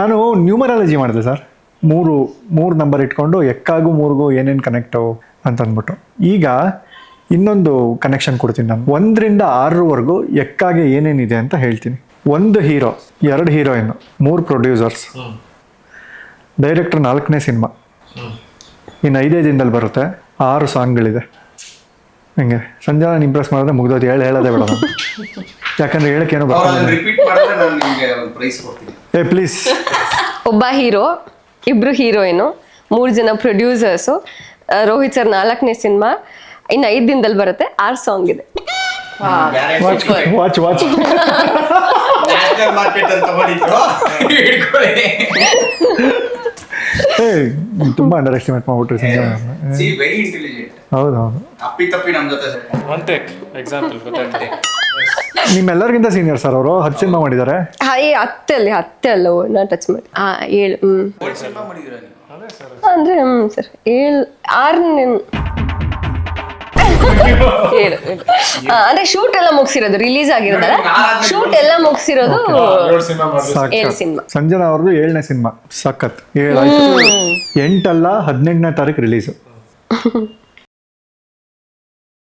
ನಾನು ನ್ಯೂಮರಾಲಜಿ ಮಾಡಿದೆ ಸರ್. ಮೂರು ನಂಬರ್ ಇಟ್ಕೊಂಡು ಎಕ್ಕಾಗೂ ಮೂರಿಗೂ ಏನೇನು ಕನೆಕ್ಟು ಅಂತ ಅಂದ್ಬಿಟ್ಟು. ಈಗ ಇನ್ನೊಂದು ಕನೆಕ್ಷನ್ ಕೊಡ್ತೀನಿ ನಾನು. 1 ರಿಂದ 6 ಎಕ್ಕಾಗೆ ಏನೇನಿದೆ ಅಂತ ಹೇಳ್ತೀನಿ. 1 ಹೀರೋ, 2 ಹೀರೋಯಿನ್, 3 ಪ್ರೊಡ್ಯೂಸರ್ಸ್, ಡೈರೆಕ್ಟರ್ 4ನೇ ಸಿನಿಮಾ, ಇನ್ನು 5 ದಿನದಲ್ಲಿ ಬರುತ್ತೆ, 6 ಸಾಂಗ್ಗಳಿದೆ. ಹಿಂಗೆ ಸಂಜಾನ ಇಂಪ್ರೆಸ್ ಮಾಡಿದ್ರೆ ಮುಗ್ದೋದು. ಹೇಳೋದೇ ಬೇಡ ನಾನು, ಯಾಕಂದ್ರೆ ಹೇಳಕ್ಕೇನೋ ಏ ಪ್ಲೀಸ್. ಒಬ್ಬ ಹೀರೋ, 2 ಹೀರೋಯಿನು, 3 ಜನ ಪ್ರೊಡ್ಯೂಸರ್ಸು, ರೋಹಿತ್ ಸರ್ 4ನೇ ಸಿನಿಮಾ, ಇನ್ನು 5 ದಿನದಲ್ಲಿ ಬರುತ್ತೆ, 6 ಸಾಂಗ್ ಇದೆ. ವಾಚ್ ತುಂಬಾ ಅಂಡರ್ ಎಸ್ಟಿಮೇಟ್ ಮಾಡ್ಬಿಟ್ರಿ ಸಂಜನಾ. ಹೌದು. ನಿಮ್ಮೆಲ್ಲರಿಗಿಂತ ಸೀನಿಯರ್ ಸರ್ ಅವರು. 10 ಸಿನಿಮಾ ಮಾಡಿದ್ದಾರೆ. ಹತ್ತೆ ಅಲ್ಲ ನಾ ಟಚ್ ಮಾಡಿ 7 ಅಂದ್ರೆ ಸರ್ 7 ಅಂದ್ರೆ ಶೂಟ್ ಎಲ್ಲ ಮುಗಿಸಿರೋದು, ರಿಲೀಸ್ ಆಗಿರೋದಲ್ಲ, ಶೂಟ್ ಎಲ್ಲ ಮುಗಿಸಿರೋದು 7 ಸಿನಿಮಾ. ಸಂಜನಾ ಅವ್ರದ್ದು 7ನೇ ಸಿನಿಮಾ ಸಖತ್. 7 ಆಯ್ತು. 8 ಅಲ್ಲ 18ನೇ ತಾರೀಕು ರಿಲೀಸು.